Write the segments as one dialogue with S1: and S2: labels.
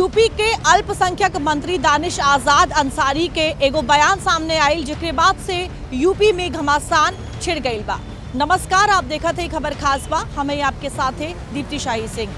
S1: UP के अल्पसंख्यक मंत्री दानिश आजाद अंसारी के एगो बयान सामने आयल, जेकरे बाद से यूपी में घमासान छिड़ गईल बा। नमस्कार, आप देखत है खबर खास बा। हमें आपके साथ है दीप्ति शाही सिंह।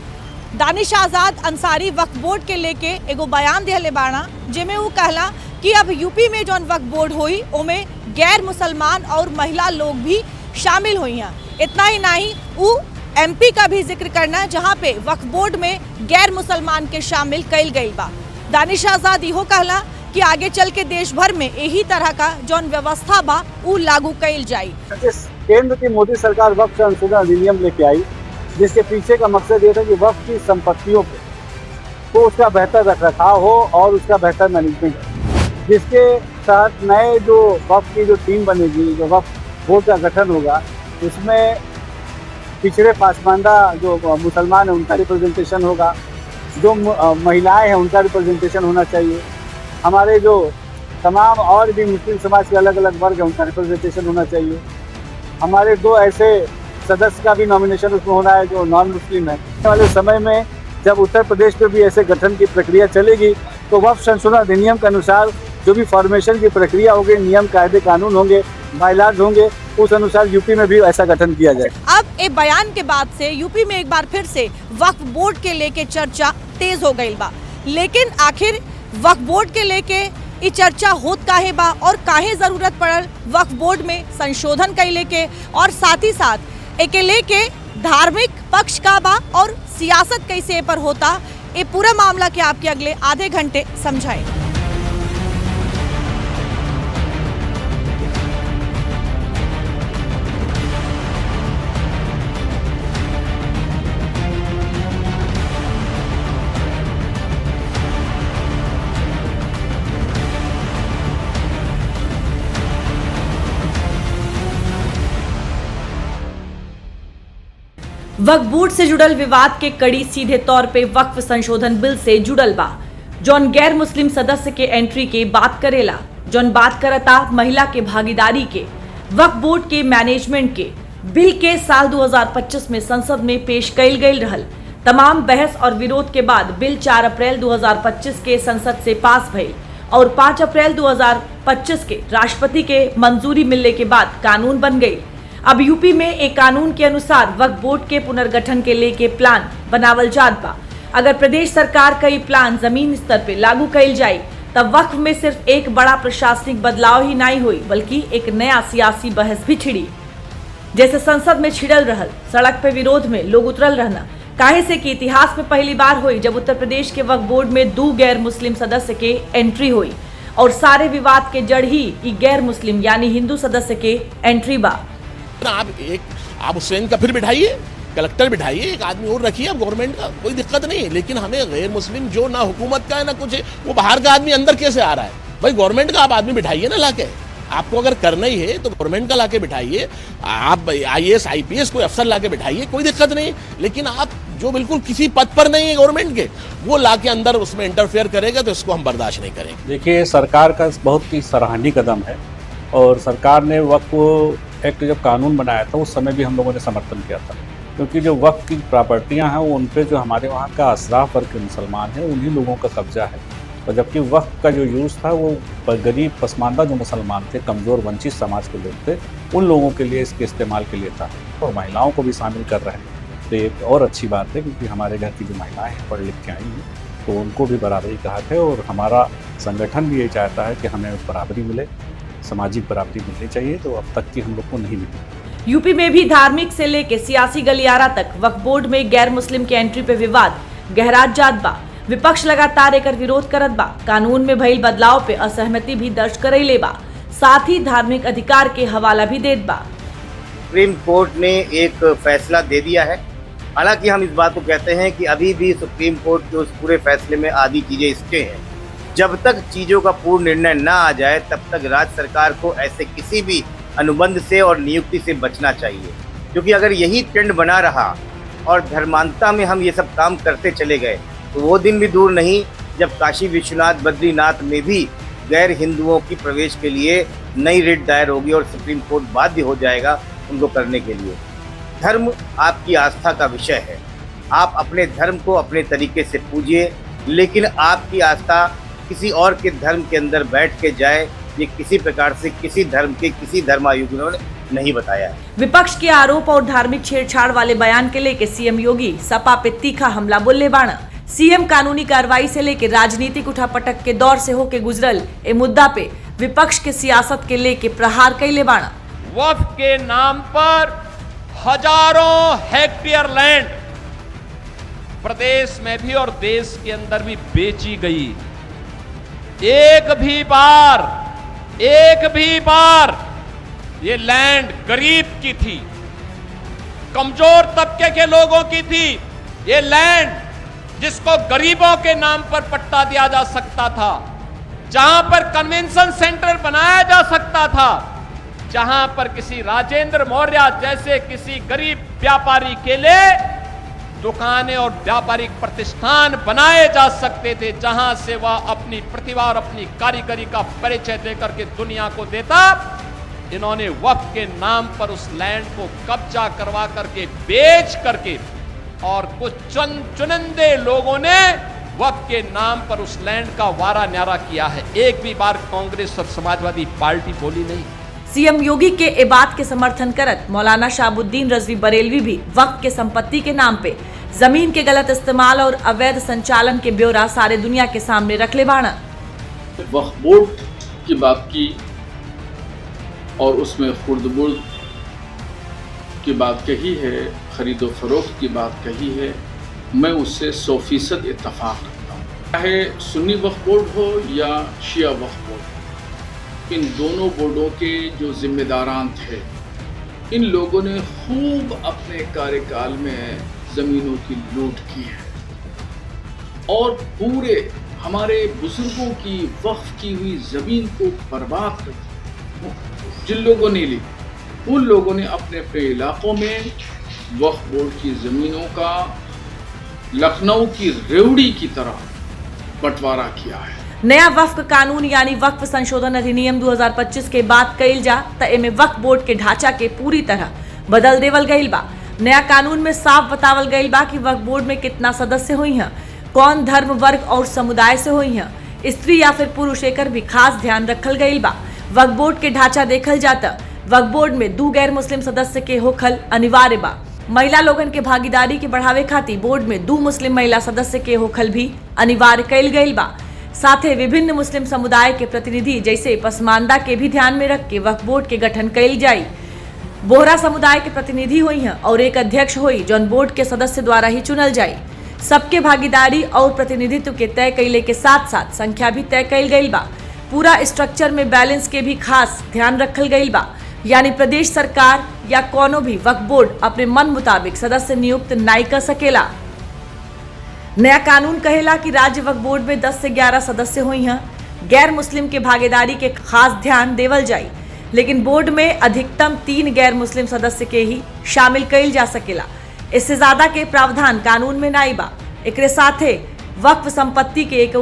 S1: दानिश आजाद अंसारी वक्फ बोर्ड के लेके एगो बयान दिहले बाड़ा, जेमे वो कहला कि अब यूपी में जौन वक्फ बोर्ड हुई ओमे गैर मुसलमान और महिला लोग भी शामिल हुई हैं। इतना ही नहीं, वो एमपी का भी जिक्र करना, जहां पे वक्फ बोर्ड में गैर मुसलमान के शामिल कईल गई बा। दानिश आजाद इहो कहला कि आगे चल के देश भर में यही तरह का जौन व्यवस्था बा वो लागू कईल जाई।
S2: केंद्र की मोदी सरकार वक्फ संशोधन अधिनियम लेके आई, जिसके पीछे का मकसद ये था कि वक्फ की संपत्तियों को उसका बेहतर रखरखाव हो और उसका बेहतर मैनेजमेंट हो, जिसके साथ नए जो वक्फ की जो टीम बनेगी, जो वक्फ बोर्ड का गठन होगा, उसमें पिछड़े पासमानदा जो मुसलमान है उनका रिप्रेजेंटेशन होगा, जो महिलाएं हैं उनका रिप्रेजेंटेशन होना चाहिए, हमारे जो तमाम और भी मुस्लिम समाज के अलग अलग वर्ग हैं उनका रिप्रेजेंटेशन होना चाहिए। हमारे दो ऐसे सदस्य का भी नॉमिनेशन उसमें होना है जो नॉन मुस्लिम है। आने वाले समय में जब उत्तर प्रदेश में भी ऐसे गठन की प्रक्रिया चलेगी तो वक्फ संशोधन अधिनियम के अनुसार जो भी फॉर्मेशन की प्रक्रिया होगी, नियम कायदे कानून होंगे, बायलॉज होंगे, उस अनुसार यूपी में भी ऐसा गठन किया जाए।
S1: अब एक बयान के बाद से यूपी में एक बार फिर से वक्फ बोर्ड के लेके चर्चा तेज हो गई बा। लेकिन आखिर वक्फ बोर्ड के लेके ये चर्चा होत काहे बा और काहे जरूरत पड़ल वक्फ बोर्ड में संशोधन कैले के, और साथ ही साथ एक लेके धार्मिक पक्ष का बा और सियासत कैसे पर होता, ये पूरा मामला के आपके अगले आधे घंटे समझाए। वक्फ बोर्ड से जुड़ल विवाद के कड़ी सीधे तौर पे वक्फ संशोधन बिल से जुड़ल बा, जौन गैर मुस्लिम सदस्य के एंट्री के बात करेला, जौन बात करता महिला के भागीदारी के, वक्फ बोर्ड के मैनेजमेंट के। बिल के साल 2025 में संसद में पेश कईल गईल रहल। तमाम बहस और विरोध के बाद बिल 4 अप्रैल 2025 के संसद से पास भइल और 5 अप्रैल 2025 के राष्ट्रपति के मंजूरी मिलने के बाद कानून बन गई। अब यूपी में एक कानून के अनुसार वक्फ बोर्ड के पुनर्गठन के लेके प्लान बनावल जात बा। अगर प्रदेश सरकार का ये प्लान जमीन स्तर पे लागू कईल जाए तब वक्फ में सिर्फ एक बड़ा प्रशासनिक बदलाव ही नहीं हुई, बल्कि एक नया सियासी बहस भी छिड़ी। जैसे संसद में छिड़ल रहल, सड़क पे विरोध में लोग उतरल रहना, काहे से कि इतिहास में पहली बार हुई जब उत्तर प्रदेश के वक्फ बोर्ड में 2 गैर मुस्लिम सदस्य के एंट्री हुई, और सारे विवाद के जड़ ही गैर मुस्लिम यानी हिंदू सदस्य के एंट्री बा।
S3: आप हुसैन का फिर बिठाइए, कलेक्टर बिठाइए, एक आदमी और रखिए, अब गवर्नमेंट का कोई दिक्कत नहीं है। लेकिन हमें गैर मुस्लिम जो ना हुकूमत का है ना कुछ है, वो बाहर का आदमी अंदर कैसे आ रहा है? भाई गवर्नमेंट का आप आदमी बिठाइए ना लाके। आपको अगर करना ही है तो गवर्नमेंट का लाके बिठाइए, आप IAS IPS कोई अफसर लाके बिठाइए, कोई दिक्कत नहीं। लेकिन आप जो बिल्कुल किसी पद पर नहीं है गवर्नमेंट के, वो लाके अंदर उसमें इंटरफेयर करेगा तो इसको हम बर्दाश्त नहीं करेंगे।
S4: देखिए, सरकार का बहुत ही सराहनीय कदम है और सरकार ने वक्फ एक्ट जब कानून बनाया था उस समय भी हम लोगों ने समर्थन किया था, क्योंकि जो वक्फ की प्रॉपर्टियां हैं वो उन पे जो हमारे वहाँ का अशराफ वर्ग के मुसलमान हैं उन्हीं लोगों का कब्जा है, और जबकि वक्फ का जो यूज़ था वो गरीब पसमानदा जो मुसलमान थे, कमज़ोर वंचित समाज के लोग थे, उन लोगों के लिए इसके इस्तेमाल के लिए था, और महिलाओं को भी शामिल कर रहे हैं। तो एक और अच्छी बात है, क्योंकि हमारे घर की जो महिलाएँ हैं पढ़ लिख के आई हैं तो उनको भी बराबरी का हक है, और हमारा संगठन भी ये चाहता है कि हमें बराबरी मिले, सामाजिक बराबरी मिलनी चाहिए, तो अब तक की हम लोग को नहीं मिली।
S1: यूपी में भी धार्मिक से लेके सियासी गलियारा तक वक्फ बोर्ड में गैर मुस्लिम के एंट्री पे विवाद गहरात जात बा। विपक्ष लगातार एकर विरोध करत बा, कानून में भइल बदलाव पे असहमति भी दर्ज करैले बा, साथ ही धार्मिक अधिकार के हवाला भी देत बा।
S5: सुप्रीम कोर्ट ने एक फैसला दे दिया है। हालांकि हम इस बात को कहते हैं कि अभी भी सुप्रीम कोर्ट के उस पूरे फैसले में आधी चीजें स्टे हैं। जब तक चीज़ों का पूर्ण निर्णय ना आ जाए तब तक राज्य सरकार को ऐसे किसी भी अनुबंध से और नियुक्ति से बचना चाहिए, क्योंकि अगर यही ट्रेंड बना रहा और धर्मांतता में हम ये सब काम करते चले गए तो वो दिन भी दूर नहीं जब काशी विश्वनाथ बद्रीनाथ में भी गैर हिंदुओं की प्रवेश के लिए नई रिट दायर होगी और सुप्रीम कोर्ट बाध्य हो जाएगा उनको करने के लिए। धर्म आपकी आस्था का विषय है। आप अपने धर्म को अपने तरीके से पूजिए, लेकिन आपकी आस्था किसी और के धर्म के अंदर बैठ के जाए, ये किसी प्रकार से किसी धर्म के किसी धर्मायुगों ने नहीं बताया है।
S1: विपक्ष के आरोप और धार्मिक छेड़छाड़ वाले बयान के लेके सीएम योगी सपा पे तीखा हमला बोले बाणा। सीएम कानूनी कार्रवाई से लेके राजनीतिक उठापटक के दौर से होके गुजरल ए मुद्दा पे विपक्ष के सियासत के लेके प्रहार कैले बाणा।
S6: वक्फ के नाम पर हजारों हेक्टेयर लैंड प्रदेश में भी और देश के अंदर भी बेची गई। एक भी बार ये लैंड गरीब की थी, कमजोर तबके के लोगों की थी। ये लैंड जिसको गरीबों के नाम पर पट्टा दिया जा सकता था, जहां पर कन्वेंशन सेंटर बनाया जा सकता था, जहां पर किसी राजेंद्र मौर्य जैसे किसी गरीब व्यापारी के लिए दुकानें और व्यापारिक प्रतिष्ठान बनाए जा सकते थे, जहां से वह अपनी प्रतिभा और अपनी कारीगरी का परिचय देकर के दुनिया को देता। इन्होंने वक्फ के नाम पर उस लैंड को कब्जा करवा करके बेच करके और कुछ चुनिंदे लोगों ने वक्फ के नाम पर उस लैंड का वारा न्यारा किया है। एक भी बार कांग्रेस और समाजवादी पार्टी बोली नहीं।
S1: सीएम योगी के ए बात के समर्थन करत मौलाना शाहबुद्दीन रजवी बरेलवी भी वक्फ के संपत्ति के नाम पे जमीन के गलत इस्तेमाल और अवैध संचालन के ब्यौरा सारे दुनिया के सामने रख ले बाणा।
S7: वक्फ बोर्ड की बात की और उसमें खुर्द-बुर्द की बात कही है, खरीदो फरोख्त की बात कही है, मैं उससे 100% इत्तफाक रखता हूँ। चाहे सुन्नी वक्फ बोर्ड हो या शिया वक्फ बोर्ड, इन दोनों बोर्डों के जो जिम्मेदारान थे, इन लोगों ने खूब अपने कार्यकाल में ज़मीनों की लूट की है और पूरे हमारे बुजुर्गों की वक्फ की हुई ज़मीन को बर्बाद कर दिया। जिन लोगों ने ली, उन लोगों ने अपने अपने इलाकों में वक्फ बोर्ड की ज़मीनों का लखनऊ की रेवड़ी की तरह बंटवारा किया है।
S1: नया वक्फ कानून यानी वक्फ संशोधन अधिनियम 2025 के बाद कइल जा त एमे वक्फ बोर्ड के ढांचा के पूरी तरह बदल देवल गईल बा। नया कानून में साफ बतावल गईल बा कि वक्फ बोर्ड में कितना सदस्य हुई हैं, कौन धर्म वर्ग और समुदाय से हुई हैं, स्त्री या फिर पुरुष एकर भी खास ध्यान रखल गईल बा। वक्फ बोर्ड के ढांचा देखल जाता वक्फ बोर्ड में 2 गैर मुस्लिम सदस्य के होखल अनिवार्य बा। महिला लोगन के भागीदारी के बढ़ावे खातिर बोर्ड में 2 मुस्लिम महिला सदस्य के होखल भी अनिवार्य कइल गईल बा। साथ ही विभिन्न मुस्लिम समुदाय के प्रतिनिधि जैसे पसमानदा के भी ध्यान में रख के वक्फ बोर्ड के गठन कइल जाई। बोहरा समुदाय के प्रतिनिधि हुई हैं और एक अध्यक्ष हुई जौन बोर्ड के सदस्य द्वारा ही चुनल जाई। सबके भागीदारी और प्रतिनिधित्व के तय कैले के साथ साथ संख्या भी तय कइल गईल बा। पूरा स्ट्रक्चर में बैलेंस के भी खास ध्यान रखल गईल बा, यानी प्रदेश सरकार या कोनो भी वक्फ बोर्ड अपने मन मुताबिक सदस्य नियुक्त नहीं कर सकेला। नया कानून कहेला कि राज्य वक्फ बोर्ड में 10 से 11 सदस्य हुई हैं। गैर मुस्लिम के भागीदारी के खास ध्यान देवल जाई, लेकिन बोर्ड में अधिकतम 3 गैर मुस्लिम सदस्य के ही शामिल कइल जा सकेला। इससे ज्यादा के प्रावधान कानून में नाई बा। एकरे साथे वक्फ संपत्ति के एक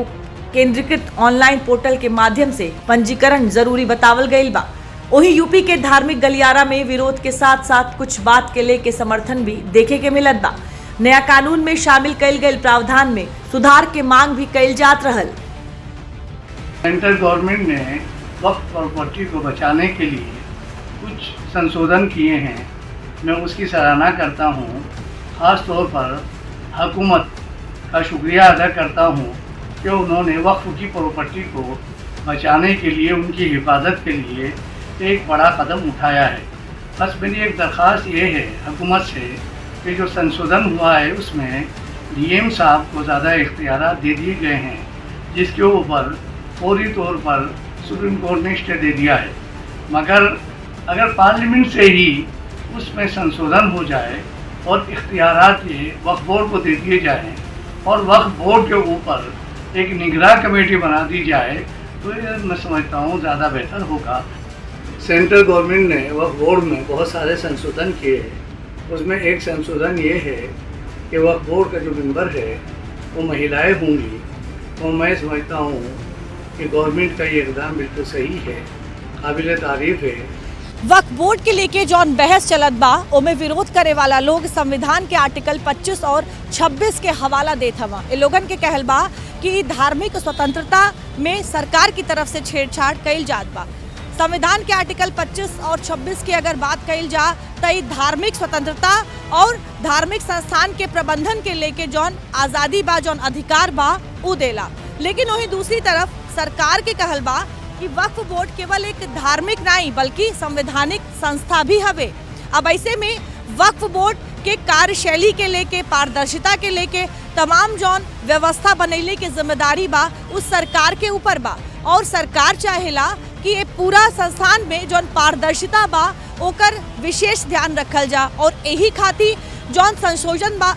S1: केंद्रीकृत ऑनलाइन पोर्टल के माध्यम से पंजीकरण जरूरी बतावल गईल बा। वहीं यूपी के धार्मिक गलियारा में विरोध के साथ साथ कुछ बात के लेके समर्थन भी देखे के मिलत बा। नया कानून में शामिल कइल गईल प्रावधान में सुधार के मांग भी कइल जात रहल।
S8: सेंट्रल गवर्नमेंट ने वक्फ प्रॉपर्टी को बचाने के लिए कुछ संशोधन किए हैं, मैं उसकी सराहना करता हूँ। ख़ास तौर पर हुकूमत का शुक्रिया अदा करता हूँ कि उन्होंने वक्फ की प्रॉपर्टी को बचाने के लिए, उनकी हिफाजत के लिए एक बड़ा कदम उठाया है। बस मेरी एक दरख्वास्त ये है हुकूमत से कि जो संशोधन हुआ है उसमें डीएम साहब को ज़्यादा इख्तियारात दे दिए गए हैं, जिसके ऊपर फौरी तौर पर सुप्रीम कोर्ट ने स्टे दे दिया है। मगर अगर पार्लियामेंट से ही उसमें संशोधन हो जाए और इख्तियारात ये वक्फ बोर्ड को दे दिए जाएँ और वक्फ बोर्ड के ऊपर एक निगरान कमेटी बना दी जाए तो ये मैं समझता हूँ ज़्यादा बेहतर होगा। सेंट्रल गवर्नमेंट ने वक्फ बोर्ड में बहुत सारे संशोधन किए हैं। उसमें एक संशोधन ये है कि वक्फ बोर्ड का जो मेंबर है वो महिलाएं होंगी। तो मैं समझता हूँ कि गवर्नमेंट का ये इक़दाम बिल्कुल सही है, काबिल तारीफ़ है।
S1: वक्फ बोर्ड के लेके जौन बहस चलत बा ओमे विरोध करे वाला लोग संविधान के आर्टिकल 25 और 26 के हवाला देत हवा। ए लोगन के कहल बा
S9: कि धार्मिक स्वतंत्रता में सरकार की तरफ से छेड़छाड़ कइल जात बा। संविधान के आर्टिकल 25 और 26 की अगर बात कइल जा तो धार्मिक स्वतंत्रता और धार्मिक संस्थान के प्रबंधन के लेके जौन आज़ादी बा, जौन अधिकार बा उ देला। लेकिन वही दूसरी तरफ सरकार के कहल बा कि वक्फ बोर्ड केवल एक धार्मिक नहीं बल्कि संवैधानिक संस्था भी हवे। अब ऐसे में वक्फ बोर्ड के कार्यशैली के लेके, पारदर्शिता के लेके तमाम जौन व्यवस्था बनैले के जिम्मेदारी बा उस सरकार के ऊपर बा और सरकार चाहेला कि ये पूरा संस्थान में जौन पारदर्शिता बा ओकर विशेष ध्यान रखल जा और यही खातिर जौन संशोधन बा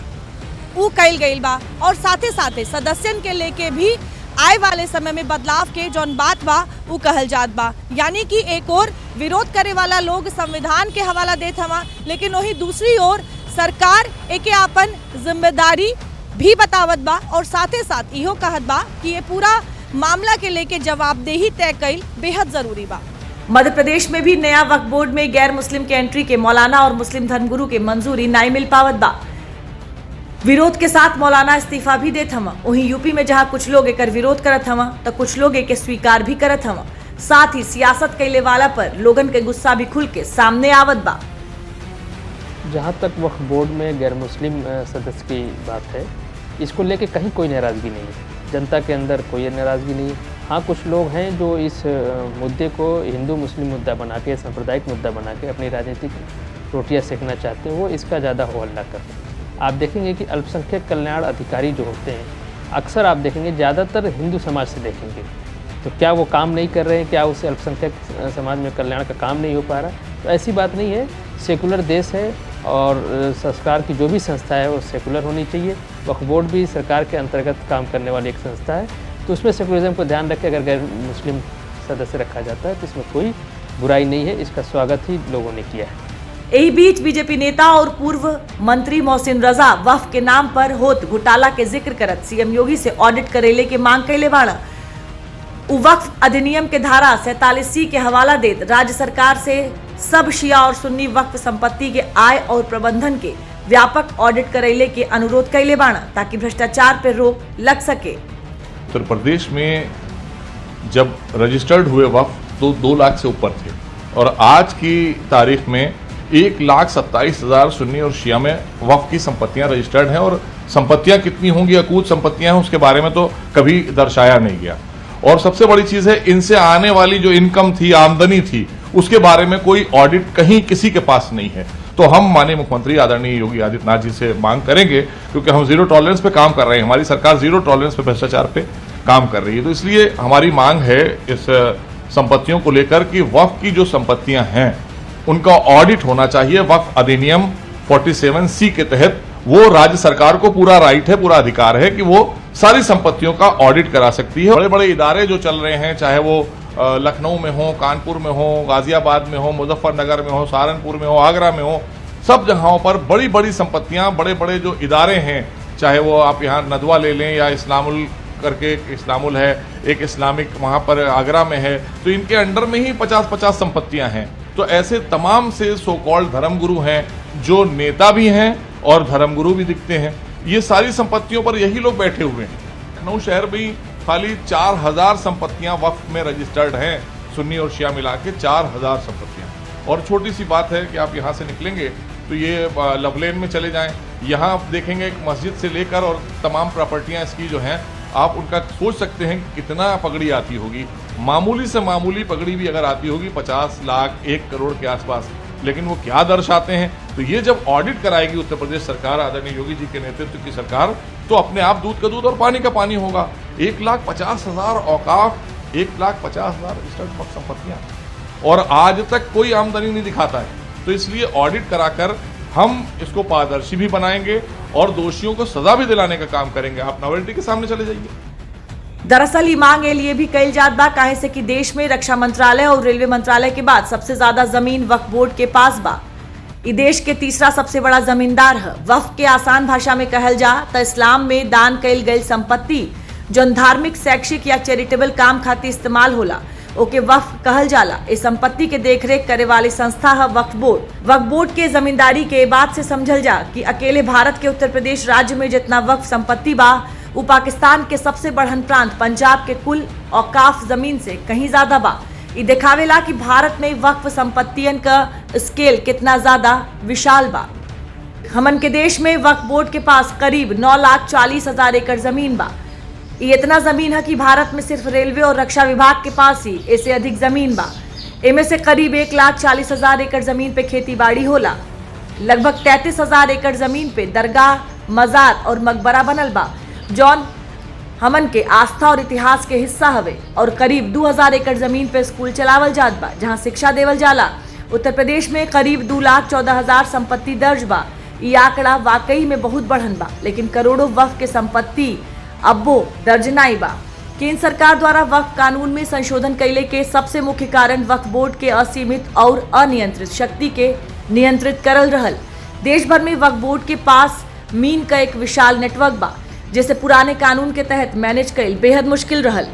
S9: उ कइल गइल बा और साथे साथे सदस्यन के लेके भी आए वाले समय में बदलाव के जौन बात बा उ कहल जात बा। यानी कि एक और विरोध करे वाला लोग संविधान के हवाला देत हवा, लेकिन वही दूसरी ओर सरकार एके आपन जिम्मेदारी भी बतावत बा और साथे साथ इहो कहत बा कि ये पूरा मामला के लेके जवाबदेही तय कइल बेहद जरूरी बा।
S1: मध्य प्रदेश में भी नया वक्फ बोर्ड में गैर मुस्लिम के एंट्री के मौलाना और मुस्लिम धर्मगुरु के मंजूरी नहीं मिल पावत बा। विरोध के साथ मौलाना इस्तीफा भी देत हवा। वहीं यूपी में जहां कुछ लोग एकर विरोध करत हवा तो कुछ लोग एके स्वीकार भी करत हवा। साथ ही सियासत कैले वाला पर लोगन के गुस्सा भी खुल के सामने आवत बा।
S10: जहाँ तक वक्फ बोर्ड में गैर मुस्लिम सदस्य की बात है, इसको लेके कहीं कोई नाराज़गी नहीं है, जनता के अंदर कोई नाराज़गी नहीं है। हाँ, कुछ लोग हैं जो इस मुद्दे को हिंदू मुस्लिम मुद्दा बना के, सांप्रदायिक मुद्दा बना के अपनी राजनीतिक रोटियां सेकना चाहते हैं, वो इसका ज़्यादा हो हल्ला करते हैं। आप देखेंगे कि अल्पसंख्यक कल्याण अधिकारी जो होते हैं अक्सर आप देखेंगे ज़्यादातर हिंदू समाज से देखेंगे, तो क्या वो काम नहीं कर रहे हैं, क्या उससे अल्पसंख्यक समाज में कल्याण का काम नहीं हो पा रहा? तो ऐसी बात नहीं है, सेकुलर देश है और सरकार की जो भी संस्था है वो सेकुलर होनी चाहिए। वक्फ बोर्ड भी सरकार के अंतर्गत काम करने वाली एक संस्था है, तो उसमें सेकुलरिज्म को ध्यान रख के अगर गैर मुस्लिम सदस्य रखा जाता है तो इसमें कोई बुराई नहीं है, इसका स्वागत ही लोगों ने किया है।
S1: यही बीच बीजेपी नेता और पूर्व मंत्री मोहसिन रजा वक्फ के नाम पर होत घोटाला के जिक्र करत सीएम योगी से ऑडिट करेले के मांग कैले बाड़ा। वक्फ अधिनियम के धारा 47C के हवाला देत राज्य सरकार से सब शिया और सुन्नी वक्फ संपत्ति के आय और प्रबंधन के व्यापक ऑडिट करेले के अनुरोध कैले बाड़ा ताकि भ्रष्टाचार पर रोक लग सके।
S11: उत्तर प्रदेश में जब रजिस्टर्ड हुए वक्फ तो 2 लाख से ऊपर थे और आज की तारीख में 1,27,000 सुन्नी और शिया में वक्फ की संपत्तियां रजिस्टर्ड हैं और संपत्तियां कितनी होंगी, अकूत संपत्तियां हैं, उसके बारे में तो कभी दर्शाया नहीं गया। और सबसे बड़ी चीज है, इनसे आने वाली जो इनकम थी, आमदनी थी, उसके बारे में कोई ऑडिट कहीं किसी के पास नहीं है। तो हम माननीय मुख्यमंत्री आदरणीय योगी आदित्यनाथ जी से मांग करेंगे, क्योंकि हम जीरो टॉलरेंस पे काम कर रहे हैं, हमारी सरकार जीरो टॉलरेंस पे भ्रष्टाचार पे काम कर रही है। तो इसलिए हमारी मांग है इस संपत्तियों को लेकर कि वक्फ की जो संपत्तियां हैं उनका ऑडिट होना चाहिए। वक्फ अधिनियम 47C के तहत वो राज्य सरकार को पूरा राइट है, पूरा अधिकार है कि वो सारी संपत्तियों का ऑडिट करा सकती है। बड़े बड़े इदारे जो चल रहे हैं, चाहे वो लखनऊ में हो, कानपुर में हो, गाजियाबाद में हो, मुजफ्फरनगर में हो, सहारनपुर में हो, आगरा में हो, सब जगहों पर बड़ी बड़ी संपत्तियां, बड़े बड़े जो इदारे हैं, चाहे वो आप यहाँ नदवा ले लें या इस्लामुल करके इस्लामुल है, एक इस्लामिक वहाँ पर आगरा में है, तो इनके अंडर में ही 50-50 संपत्तियां हैं। तो ऐसे तमाम से सो कॉल्ड धर्मगुरु हैं जो नेता भी हैं और धर्मगुरु भी दिखते हैं, ये सारी संपत्तियों पर यही लोग बैठे हुए हैं। लखनऊ शहर में खाली 4,000 संपत्तियां वक्फ में रजिस्टर्ड हैं, सुन्नी और शिया मिला के 4,000 संपत्तियां। और छोटी सी बात है कि आप यहाँ से निकलेंगे तो ये लवलेन में चले जाएं, यहाँ आप देखेंगे एक मस्जिद से लेकर और तमाम प्रॉपर्टियाँ इसकी जो हैं, आप उनका सोच सकते हैं कि कितना पगड़ी आती होगी। मामूली से मामूली पगड़ी भी अगर आती होगी 50 लाख 1 करोड़ के आसपास, लेकिन वो क्या दर्शाते हैं। तो ये जब ऑडिट कराएगी उत्तर प्रदेश सरकार, आदरणीय योगी जी के नेतृत्व की सरकार, तो अपने आप दूध का दूध और पानी का पानी होगा। 1,50,000 औकाफ, 1,50,000 रजिस्टर्ड वक्फ संपत्तियां, और आज तक कोई आमदनी नहीं दिखाता है। तो इसलिए ऑडिट कराकर हम इसको पारदर्शी भी बनाएंगे और दोषियों को सजा भी दिलाने का काम करेंगे। आप नॉवेल्टी के सामने चले जाइए।
S1: दरअसल ये मांग ए लिए भी कई जात बा, काहे से कि देश में रक्षा मंत्रालय और रेलवे मंत्रालय के बाद सबसे ज्यादा जमीन वक्फ बोर्ड के पास बा। ये देश के तीसरा सबसे बड़ा जमींदार है। वक्फ के आसान भाषा में कहल जा तो इस्लाम में दान कईल गई संपत्ति जौन धार्मिक, शैक्षिक या चैरिटेबल काम खातिर इस्तेमाल होला ओके वक्फ कहल जाला। इस संपत्ति के देखरेख करे वाली संस्था है वक्फ बोर्ड। वक्फ बोर्ड के जमींदारी के बात से समझल जा कि अकेले भारत के उत्तर प्रदेश राज्य में जितना वक्फ संपत्ति बा वो पाकिस्तान के सबसे बड़हन प्रांत पंजाब के कुल औकाफ जमीन से कहीं ज्यादा बा। ये दिखावेला कि भारत में वक्फ संपत्तियन का स्केल कितना ज्यादा विशाल बा। हमन के देश में वक्फ बोर्ड के पास करीब 9,40,000 एकड़ जमीन बा। ये इतना जमीन है कि भारत में सिर्फ रेलवे और रक्षा विभाग के पास ही इससे अधिक जमीन बा। इनमें से करीब 1,40,000 एकड़ जमीन पे खेती बाड़ी होला। लगभग 33,000 एकड़ जमीन पे दरगाह, मजार और मकबरा बनल बा, जौन हमन के आस्था और इतिहास के हिस्सा हवे। और करीब 2,000 एकड़ जमीन पे स्कूल चलावल जात बा, जहां शिक्षा देवल जाला। उत्तर प्रदेश में करीब 2,14,000 संपत्ति दर्ज बा। ये आंकड़ा वाकई में बहुत बढ़न बा, लेकिन करोड़ों वक्फ के संपत्ति अब्बो दर्ज नाई बा। केंद्र सरकार द्वारा वक्फ कानून में संशोधन कैले के सबसे मुख्य कारण वक्फ बोर्ड के असीमित और अनियंत्रित शक्ति के नियंत्रित करल रहल। देश भर में वक्फ बोर्ड के पास मीन का एक विशाल नेटवर्क बा, जिसे पुराने कानून के तहत मैनेज कैल बेहद मुश्किल रहल।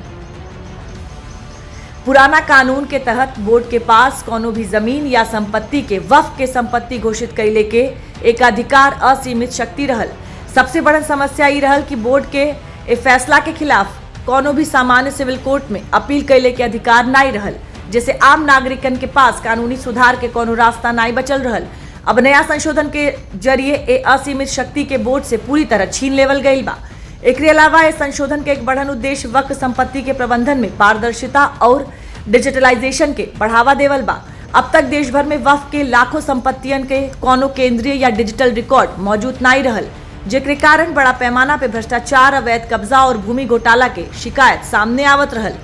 S1: पुराना कानून के तहत बोर्ड के पास कोनो भी जमीन या संपत्ति के वक्फ के संपत्ति घोषित कैले के एकाधिकार असीमित शक्ति रहल। सबसे बड़ा समस्या ये रहल कि बोर्ड के ए फैसला के खिलाफ कोनो भी सामान्य सिविल कोर्ट में अपील कैले के अधिकार नाई रहल, जैसे आम नागरिकन के पास कानूनी सुधार के कोनो रास्ता नाई बचल रहल। अब नया संशोधन के जरिए ए असीमित शक्ति के बोर्ड से पूरी तरह छीन लेवल गई बा। एकरे अलावा इस संशोधन के एक बढ़न उद्देश्य वक्फ संपत्ति के प्रबंधन में पारदर्शिता और डिजिटलाइजेशन के बढ़ावा देवल बा। अब तक देश भर में वक्फ के लाखों संपत्तियन के कोनो केंद्रीय या डिजिटल रिकॉर्ड मौजूद नाई रहल, जेकरे कारण बड़ा पैमाना पे भ्रष्टाचार, अवैध कब्जा और भूमि घोटाला के शिकायत सामने आवत रहल।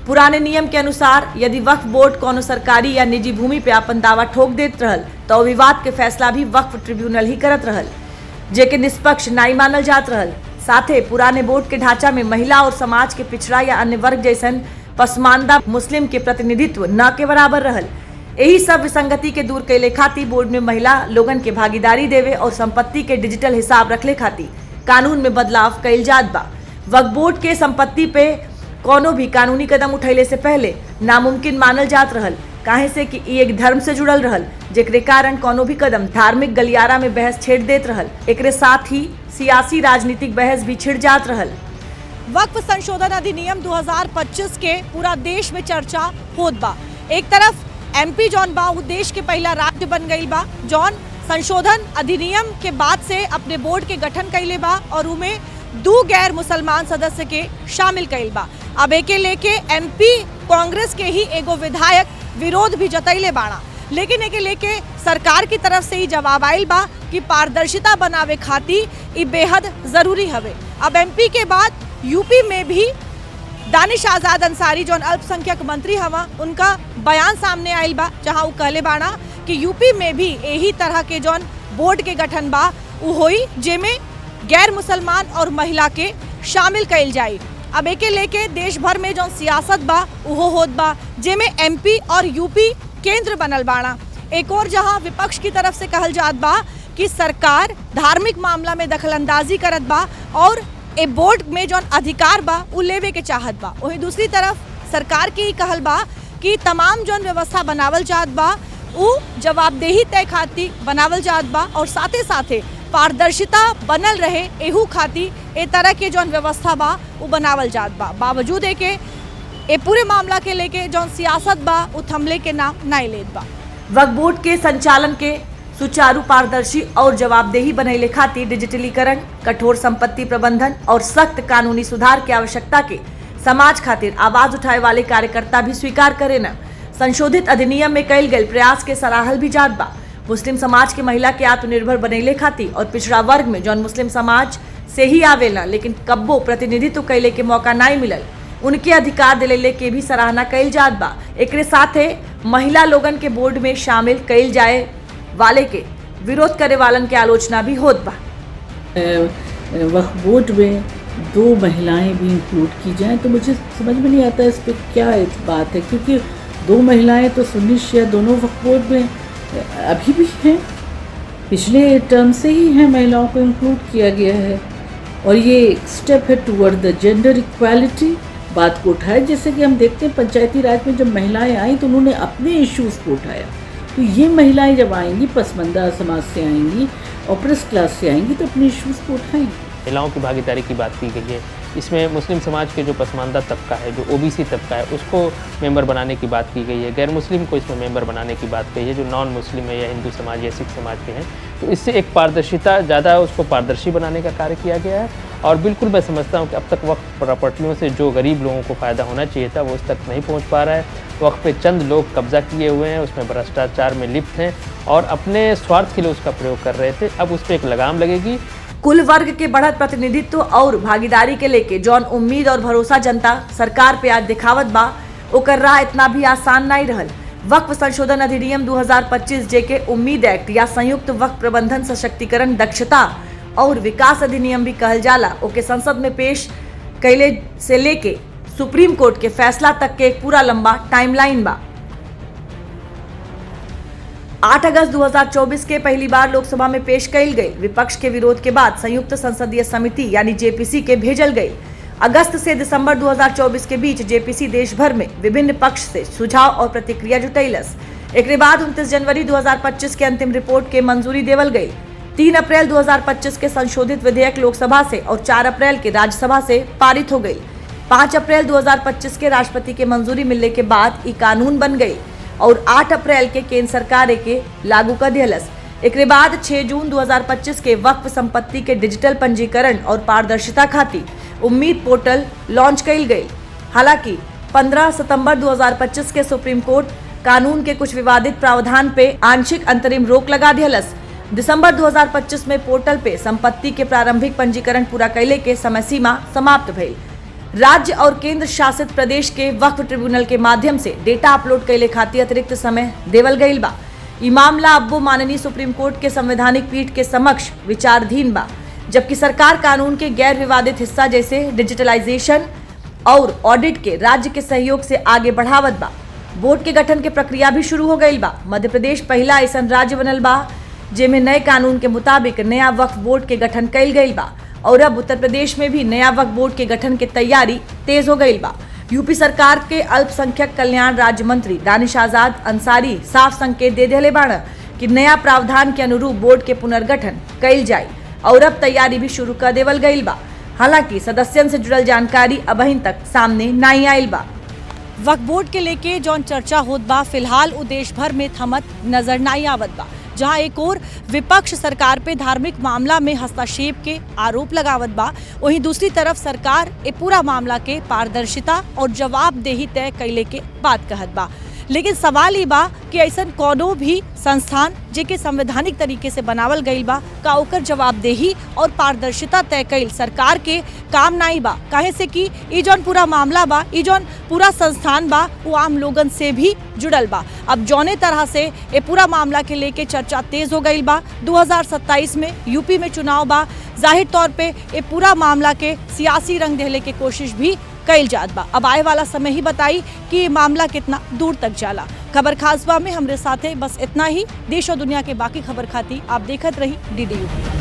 S1: पुराने नियम के अनुसार यदि वक्फ बोर्ड कोनो सरकारी या निजी भूमि पे अपन दावा ठोक देत रहल, तो विवाद के फैसला भी वक्फ ट्रिब्यूनल ही करत रहल, जेके निष्पक्ष नाई मानल जात रहल। साथे पुराने बोर्ड के ढांचा में महिला और समाज के पिछड़ा या अन्य वर्ग जैसन पसमानदा मुस्लिम के प्रतिनिधित्व न के बराबर रहल। यही सब विसंगति के दूर कैले खातिर बोर्ड में महिला लोगन के भागीदारी देवे और संपत्ति के डिजिटल हिसाब रखले खातिर कानून में बदलाव कैल जात बा। वक्फ बोर्ड के संपत्ति पे कोनो भी कानूनी कदम उठैले से पहले नामुमकिन मानल जात रहल, काहे से कि ई एक धर्म से जुड़ल रहल, जेकरे कारण कोनो भी कदम धार्मिक गलियारा में बहस छेड़ देत रहल। एकरे साथ ही सियासी राजनीतिक बहस भी छिड़ जात रहल।
S9: वक्फ संशोधन अधिनियम 2025 के पूरा देश में चर्चा होत बा। एक तरफ एमपी जौन बा उ देश के पहला राज्य बन गई बा, जौन संशोधन अधिनियम के बाद से अपने बोर्ड के गठन कैले बा और उमें 2 गैर मुसलमान सदस्य के शामिल कैल बा। अब एके लेके एमपी कांग्रेस के ही एगो विधायक विरोध भी जतैले बाड़ा, लेकिन एके लेके सरकार की तरफ से ही जवाब आयल बा कि पारदर्शिता बनावे खातिर ई बेहद जरूरी हवे। अब एमपी के बाद यूपी में भी दानिश आजाद अंसारी जौन अल्पसंख्यक मंत्री हवा, उनका बयान सामने आयल बा, जहां वो कहले बाड़ा कि यूपी में भी यही तरह के जौन बोर्ड के गठन बा उ होई, जेमे गैर मुसलमान और महिला के शामिल कैल जाए। अब एके लेके देश भर में जौन सियासत बा उहो होत बा, जेमे एमपी और यूपी केंद्र बनल बाड़ा। एक और जहां विपक्ष की तरफ से कहल जात बा कि सरकार धार्मिक मामला में दखलंदाजी करत बा और ए बोर्ड में जौन अधिकार बा उ लेवे के चाहत बा। वहीं दूसरी तरफ सरकार की ही कहल बा कि तमाम जौन व्यवस्था बनावल जात बा उ जवाबदेही तय खातिर बनावल जात बा और साथे साथे पारदर्शिता बनल रहे एहू खातिर ए तरह के जौन व्यवस्था बा उ बनावल जात बा। बावजूद एके ए पूरे मामला के लेके जौन सियासत बा उ थमले के नाम नाई लेत बा।
S1: वक्फ बोर्ड के संचालन के सुचारू, पारदर्शी और जवाबदेही बनैले खातिर डिजिटलीकरण, कठोर संपत्ति प्रबंधन और सख्त कानूनी सुधार की आवश्यकता के समाज खातिर आवाज उठाए वाले कार्यकर्ता भी स्वीकार करे न। संशोधित अधिनियम में कईल गए प्रयास के सराहल भी जात बा। मुस्लिम समाज के महिला के आत्मनिर्भर बनैले खातिर और पिछड़ा वर्ग में जौन मुस्लिम समाज से ही आवेला लेकिन कब्बो प्रतिनिधित्व कैले के मौका नाई मिलल, उनके अधिकार दिले के भी सराहना कैल जात बा। एकरे साथे महिला लोगन के बोर्ड में शामिल कैल जाए वाले के विरोध करे वालन के आलोचना भी होत बा।
S12: वक्फ बोर्ड में 2 महिलाएं भी इंक्लूड की जाएं तो मुझे समझ में नहीं आता इस पर क्या बात है, क्योंकि 2 महिलाएं तो सुन्नी शिया दोनों वक्फ बोर्ड में अभी भी हैं, पिछले टर्म से ही हैं, महिलाओं को इंक्लूड किया गया है और ये एक स्टेप है टूवर्ड द जेंडर इक्वालिटी बात को उठाया। जैसे कि हम देखते हैं पंचायती राज में जब महिलाएं आई तो उन्होंने अपने इश्यूज़ को उठाया, तो ये महिलाएं जब आएंगी पसमानदा समाज से आएंगी, ऑपरेस क्लास से आएंगी तो अपने इश्यूज़ को उठाएंगी।
S10: महिलाओं की भागीदारी की बात की गई है। इसमें मुस्लिम समाज के जो पसमानदा तबका है, जो ओबीसी तबका है, उसको मेंबर बनाने की बात की गई है। गैर मुस्लिम को इसमें मेंबर बनाने की बात कही है, जो नॉन मुस्लिम है या हिंदू समाज या सिख समाज के हैं। तो इससे एक पारदर्शिता, ज़्यादा उसको पारदर्शी बनाने का कार्य किया गया है। और बिल्कुल मैं समझता हूँ कि अब तक वक्फ प्रॉपर्टियों से जो गरीब लोगों को फ़ायदा होना चाहिए था वो उस तक नहीं पहुँच पा रहा है। वक्फ पे चंद लोग कब्जा किए हुए हैं, उसमें भ्रष्टाचार में लिप्त हैं और अपने स्वार्थ के लिए उसका प्रयोग कर रहे थे। अब उस पर एक लगाम लगेगी।
S1: कुल वर्ग के बढ़त प्रतिनिधित्व और भागीदारी के लेके जौन उम्मीद और भरोसा जनता सरकार पे आज दिखावत बा, ओकर राह इतना भी आसान नहीं रहल। वक्फ संशोधन अधिनियम 2025 जेके उम्मीद एक्ट या संयुक्त वक्फ प्रबंधन सशक्तिकरण दक्षता और विकास अधिनियम भी कहल जाला, ओके संसद में पेश कैले से लेके सुप्रीम कोर्ट के फैसला तक के एक पूरा लंबा टाइमलाइन बा। 8 अगस्त 2024 के पहली बार लोकसभा में पेश कइल गई। विपक्ष के विरोध के बाद संयुक्त संसदीय समिति यानी जेपीसी के भेजल गई। अगस्त से दिसंबर 2024 के बीच जेपीसी देश भर में विभिन्न पक्ष से सुझाव और प्रतिक्रिया जुटैलस। एक बाद 29 जनवरी 2025 के अंतिम रिपोर्ट के मंजूरी देवल गई। 3 अप्रैल 2025 के संशोधित विधेयक लोकसभा से और 4 अप्रैल के राज्यसभा से पारित हो गई। 5 अप्रैल 2025 के राष्ट्रपति के मंजूरी मिलने के बाद ये कानून बन गई और 8 अप्रैल के केंद्र सरकार के लागू कर दिलस। एक बाद 6 जून 2025 के वक्फ संपत्ति के डिजिटल पंजीकरण और पारदर्शिता खातिर उम्मीद पोर्टल लॉन्च कइल गई। हालांकि 15 सितंबर 2025 के सुप्रीम कोर्ट कानून के कुछ विवादित प्रावधान पे आंशिक अंतरिम रोक लगा दिलस। दिसंबर 2025 में पोर्टल पे संपत्ति के प्रारंभिक पंजीकरण पूरा कैले के समय सीमा समाप्त भइल। राज्य और केंद्र शासित प्रदेश के वक्फ ट्रिब्यूनल के माध्यम से डेटा अपलोड कैले खातिर अतिरिक्त समय देवल गईल बा। ई मामला अब्बो माननीय सुप्रीम कोर्ट के संवैधानिक पीठ के समक्ष विचाराधीन बा, जबकि सरकार कानून के गैर विवादित हिस्सा जैसे डिजिटलाइजेशन और ऑडिट के राज्य के सहयोग से आगे बढ़ावत बा। बोर्ड के गठन के प्रक्रिया भी शुरू हो गई बा। मध्य प्रदेश पहला ऐसा राज्य बनल बा जेमे नए कानून के मुताबिक नया वक्फ बोर्ड के गठन कइल गई बा और अब उत्तर प्रदेश में भी नया वक्फ बोर्ड के गठन की तैयारी तेज हो गई बा। यूपी सरकार के अल्पसंख्यक कल्याण राज्य मंत्री दानिश आजाद अंसारी साफ संकेत दे दिले बाण कि नया प्रावधान के अनुरूप बोर्ड के पुनर्गठन कइल जाए और अब तैयारी भी शुरू कर देवल गई बा। हालांकि सदस्यन से जुड़ल जानकारी अबहिन तक सामने नहीं आयल बा।
S9: वक्फ बोर्ड के लेके जौन चर्चा होत बा, फिलहाल उ देश भर में थमत नजर नहीं आवत बा। जहां एक और विपक्ष सरकार पे धार्मिक मामला में हस्तक्षेप के आरोप लगावत बा, वहीं दूसरी तरफ सरकार ए पूरा मामला के पारदर्शिता और जवाबदेही तय कैले के बात कहत बा। लेकिन सवाल ही बा कि ऐसा कोनो भी संस्थान जेके संवैधानिक तरीके से बनावल गई बा का ओकर जवाबदेही और पारदर्शिता तय कैल सरकार के काम नहीं बा। काहे से कि ई जौन पूरा मामला बा, ई जौन पूरा संस्थान बा, वो आम लोगन से भी जुड़ल बा। अब जौने तरह से ये पूरा मामला के लेके चर्चा तेज हो गई बा, 2027 में यूपी में चुनाव बा, जाहिर तौर पे ये पूरा मामला के सियासी रंग देने की कोशिश भी कइल जात बा। अब आए वाला समय ही बताई कि ये मामला कितना दूर तक जाला। खबर खास बा में हमरे साथे बस इतना ही। देश और दुनिया के बाकी खबर खाती आप देखत रही DD यूपी।